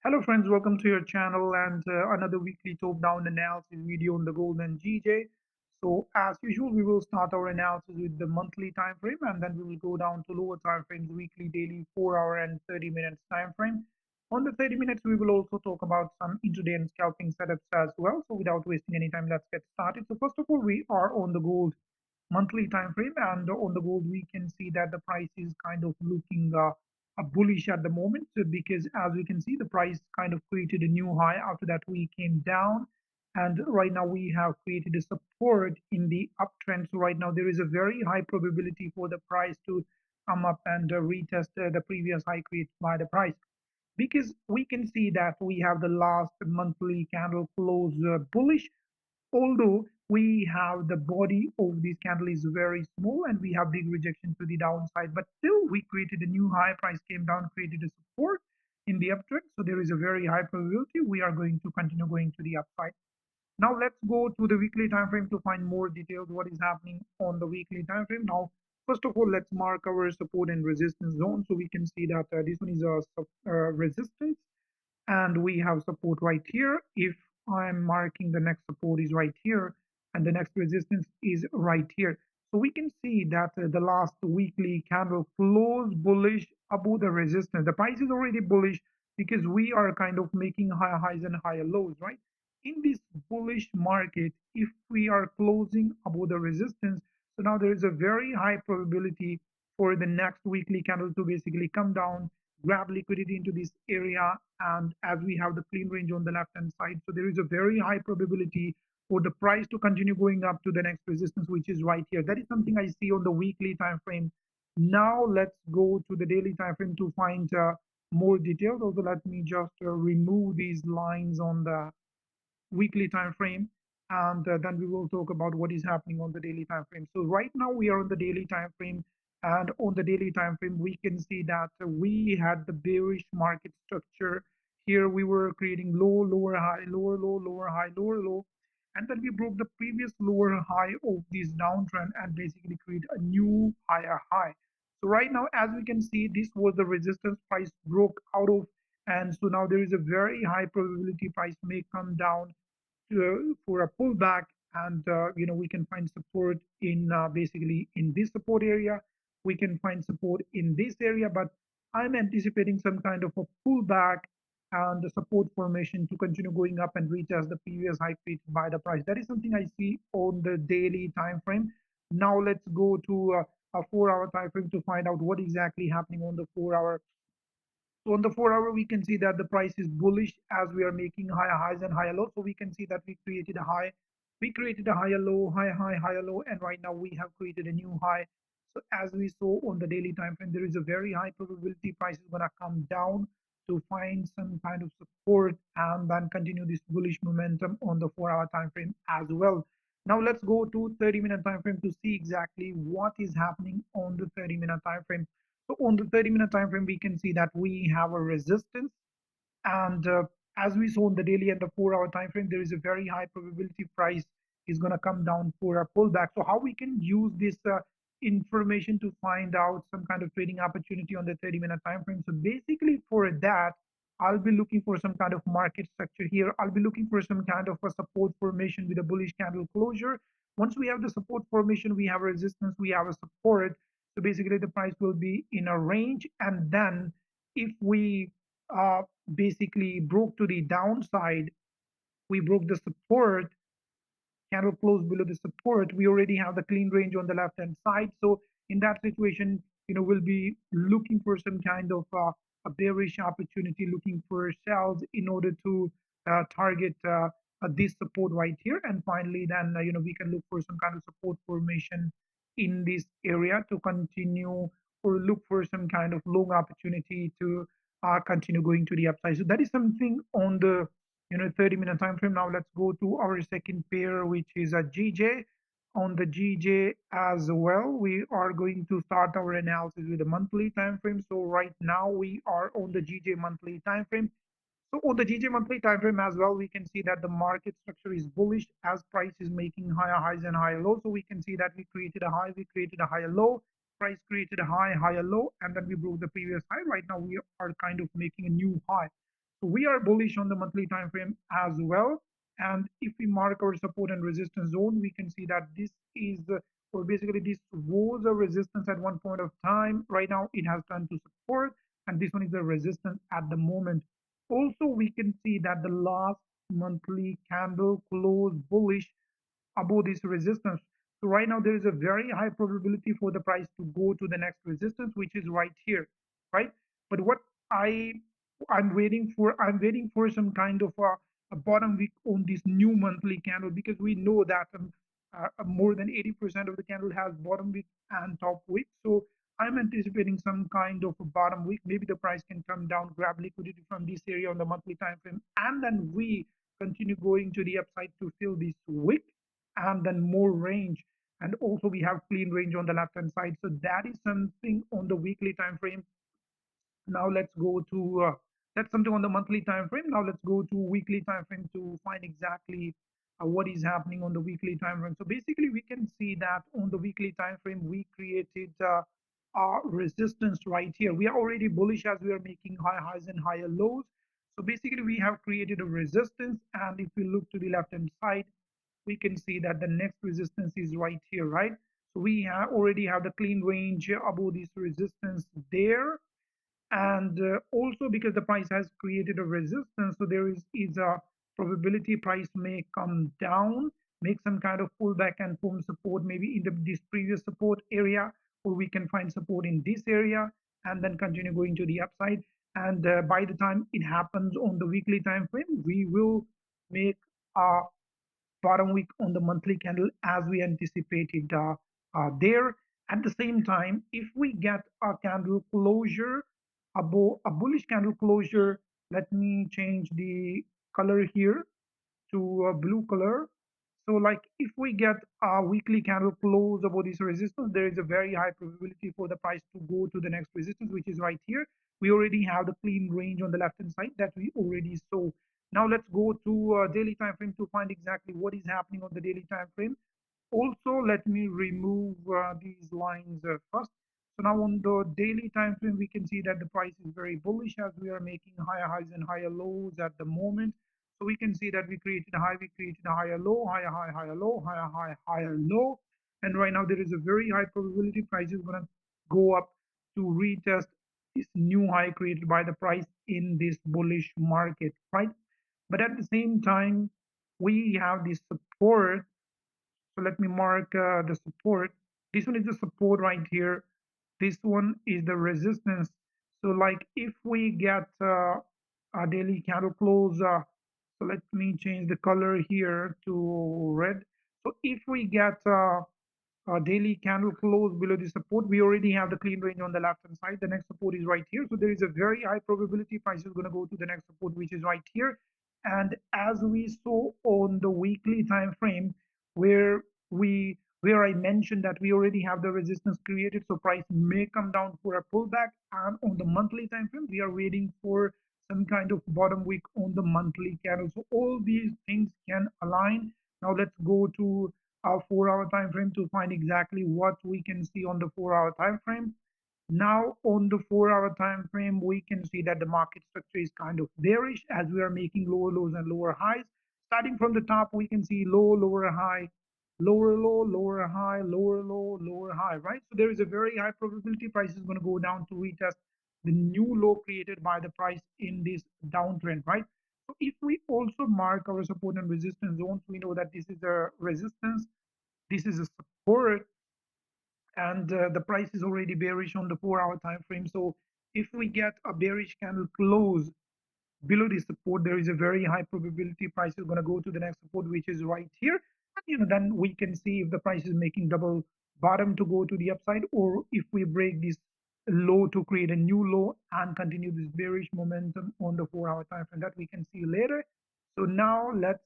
Hello friends, welcome to your channel and another weekly top down analysis video on the gold and GJ. So as usual, we will start our analysis with the monthly time frame and then we will go down to lower time frames, weekly, daily, 4 hour and 30 minutes time frame. On the 30 minutes, we will also talk about some intraday and scalping setups as well. So without wasting any time, let's get started. So first of all, we are on the gold monthly time frame, and on the gold we can see that the price is kind of looking bullish at the moment, because as we can see the price kind of created a new high. After that we came down, and right now we have created a support in the uptrend. So right now there is a very high probability for the price to come up and retest the previous high created by the price, because we can see that we have the last monthly candle close bullish, although we have the body of this candle is very small and we have big rejection to the downside, but still we created a new high. Price came down, created a support in the uptrend, so there is a very high probability we are going to continue going to the upside. Now let's go to the weekly time frame to find more details what is happening on the weekly time frame. Now first of all, let's mark our support and resistance zone. So we can see that this one is a resistance, and we have support right here. If I'm marking, the next support is right here and the next resistance is right here. So we can see that the last weekly candle closed bullish above the resistance. The price is already bullish because we are kind of making higher highs and higher lows, right? In this bullish market, if we are closing above the resistance, so now there is a very high probability for the next weekly candle to basically come down, grab liquidity into this area, and as we have the clean range on the left hand side, so there is a very high probability for the price to continue going up to the next resistance, which is right here. That is something I see on the weekly time frame. Now let's go to the daily time frame to find more details. Also, let me just remove these lines on the weekly time frame, and then we will talk about what is happening on the daily time frame. So right now we are on the daily time frame, and on the daily time frame we can see that we had the bearish market structure. Here we were creating low, lower, high, lower, low, lower, high, lower, low, and then we broke the previous lower high of this downtrend and basically create a new higher high. So right now, as we can see, this was the resistance price broke out of, and so now there is a very high probability price may come down for a pullback, and we can find support in basically in this support area. We can find support in this area, but I'm anticipating some kind of a pullback and the support formation to continue going up and reach as the previous high created by the price. That is something I see on the daily time frame. Now let's go to a 4 hour time frame to find out what exactly happening on the 4 hour. So on the 4 hour, we can see that the price is bullish as we are making higher highs and higher lows. So we can see that we created a high, we created a higher low, high, high, higher low, and right now we have created a new high. So as we saw on the daily time frame, there is a very high probability price is gonna come down to find some kind of support and then continue this bullish momentum on the 4 hour time frame as well. Now let's go to 30-minute time frame to see exactly what is happening on the 30-minute time frame. So on the 30-minute time frame, we can see that we have a resistance, and as we saw on the daily and the 4 hour time frame, there is a very high probability price is going to come down for a pullback. So how we can use this information to find out some kind of trading opportunity on the 30-minute time frame? So basically, for that, I'll be looking for some kind of market structure here. I'll be looking for some kind of a support formation with a bullish candle closure. Once we have the support formation, we have a resistance, we have a support. So basically, the price will be in a range, and then if we basically broke to the downside, we broke the support, candle closed below the support, we already have the clean range on the left hand side. So in that situation, we'll be looking for some kind of a bearish opportunity, looking for shells in order to target this support right here. And finally, then we can look for some kind of support formation in this area to continue, or look for some kind of long opportunity to continue going to the upside. So that is something on the 30-minute time frame. Now let's go to our second pair, which is a GJ. On the GJ as well, we are going to start our analysis with the monthly time frame. So right now we are on the GJ monthly time frame. So on the GJ monthly time frame as well, we can see that the market structure is bullish as price is making higher highs and higher lows. So we can see that we created a high, we created a higher low, price created a high, higher low, and then we broke the previous high. Right now we are kind of making a new high. So we are bullish on the monthly time frame as well. And if we mark our support and resistance zone, we can see that this is or basically this was a resistance at one point of time. Right now it has turned to support, and this one is the resistance at the moment. Also, we can see that the last monthly candle closed bullish above this resistance. So right now there is a very high probability for the price to go to the next resistance, which is right here, right? But what I I'm waiting for some kind of a bottom wick on this new monthly candle, because we know that more than 80% of the candle has bottom wick and top wick. So I'm anticipating some kind of a bottom wick. Maybe the price can come down, grab liquidity from this area on the monthly time frame, and then we continue going to the upside to fill this wick and then more range. And also we have clean range on the left hand side. So that is something on the weekly time frame. Now let's go to that's something on the monthly time frame. Now let's go to weekly time frame to find exactly what is happening on the weekly time frame. So basically we can see that on the weekly time frame we created our resistance right here. We are already bullish as we are making high highs and higher lows. So basically we have created a resistance, and if we look to the left hand side, we can see that the next resistance is right here, right? So we already have the clean range above this resistance there. And also because the price has created a resistance, so there is a probability price may come down, make some kind of pullback and form support maybe in this previous support area, or we can find support in this area and then continue going to the upside. And by the time it happens on the weekly time frame, we will make a bottom wick on the monthly candle as we anticipated there. At the same time, if we get a candle closure above a bullish candle closure, let me change the color here to a blue color. So like if we get a weekly candle close above this resistance, there is a very high probability for the price to go to the next resistance, which is right here. We already have the clean range on the left hand side that we already saw. Now let's go to daily time frame to find exactly what is happening on the daily time frame. Also, let me remove these lines first. So now on the daily time frame, we can see that the price is very bullish as we are making higher highs and higher lows at the moment. So we can see that we created a high, we created a higher low, higher high, higher low, higher high, higher low. And right now there is a very high probability price is going to go up to retest this new high created by the price in this bullish market, right? But at the same time, we have this support. So let me mark the support. This one is the support right here. This one is the resistance. So like if we get a daily candle close, so let me change the color here to red. So if we get daily candle close below the support, we already have the clean range on the left hand side. The next support is right here. So there is a very high probability price is going to go to the next support, which is right here. And as we saw on the weekly time frame, where I mentioned that we already have the resistance created, so price may come down for a pullback. And on the monthly time frame, we are waiting for some kind of bottom wick on the monthly candle. So all these things can align. Now let's go to our 4 hour time frame to find exactly what we can see on the 4 hour time frame. Now on the 4 hour time frame, we can see that the market structure is kind of bearish as we are making lower lows and lower highs. Starting from the top, we can see low, lower high, lower low, lower high, lower low, lower high, right? So there is a very high probability price is going to go down to retest the new low created by the price in this downtrend, right? So if we also mark our support and resistance zones, we know that this is a resistance, this is a support, and the price is already bearish on the 4 hour time frame. So if we get a bearish candle close below this support, there is a very high probability price is going to go to the next support, which is right here. And then we can see if the price is making double bottom to go to the upside, or if we break this low to create a new low and continue this bearish momentum on the 4 hour time frame. That we can see later. So now let's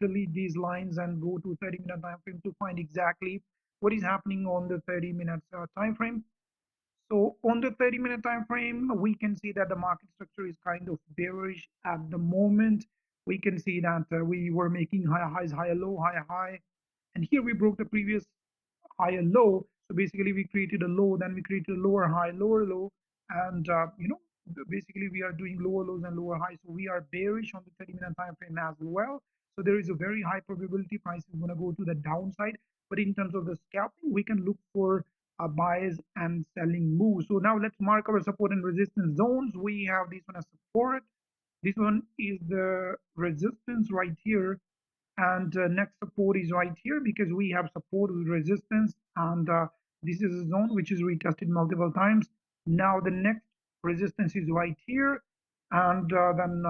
delete these lines and go to 30-minute time frame to find exactly what is happening on the 30 minutes time frame. So on the 30-minute time frame, we can see that the market structure is kind of bearish at the moment. We can see that we were making higher highs, higher low, higher high, and here we broke the previous higher low. So basically, we created a low, then we created a lower high, lower low, and basically we are doing lower lows and lower highs, so we are bearish on the 30-minute time frame as well. So there is a very high probability price is going to go to the downside. But in terms of the scalping, we can look for buyers and selling moves. So now let's mark our support and resistance zones. We have this one as support. This one is the resistance right here, and next support is right here, because we have support with resistance, and this is a zone which is retested multiple times. Now the next resistance is right here, and then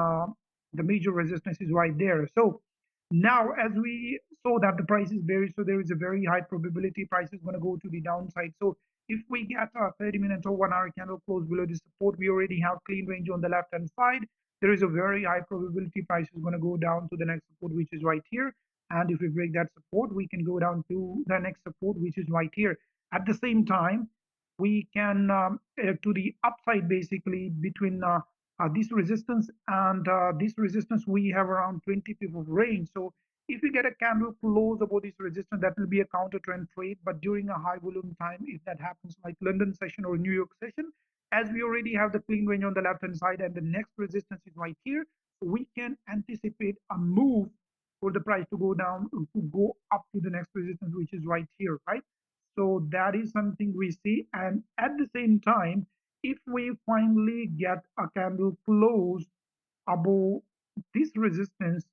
the major resistance is right there. So now as we saw that the price is bearish, so there is a very high probability price is going to go to the downside. So if we get a 30-minute or 1 hour candle close below the support, we already have clean range on the left hand side. There is a very high probability price is going to go down to the next support, which is right here. And if we break that support, we can go down to the next support, which is right here. At the same time, we can to the upside, basically between this resistance and this resistance, we have around 20 pip of range. So if we get a candle close above this resistance, that will be a counter trend trade. But during a high volume time, if that happens like London session or New York session, as we already have the clean range on the left hand side and the next resistance is right here, so we can anticipate a move for the price to go down, to go up to the next resistance, which is right here, right? So that is something we see. And at the same time, if we finally get a candle close above this resistance,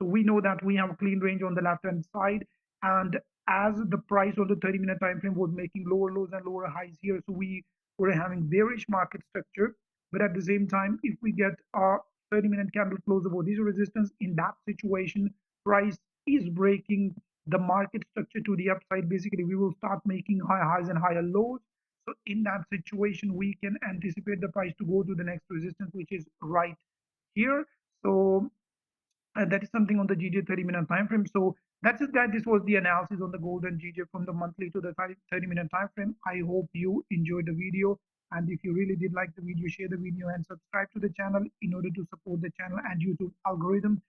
so we know that we have a clean range on the left hand side, and as the price on the 30-minute time frame was making lower lows and lower highs here, so we were having bearish market structure. But at the same time, if we get a 30-minute candle close above this resistance, in that situation price is breaking the market structure to the upside. Basically we will start making higher highs and higher lows. So in that situation, we can anticipate the price to go to the next resistance, which is right here. So that is something on the GJ 30-minute time frame. So that's it, guys. This was the analysis on the gold and GJ from the monthly to the 30-minute time frame. I hope you enjoyed the video, and if you really did like the video, share the video and subscribe to the channel in order to support the channel and YouTube algorithm.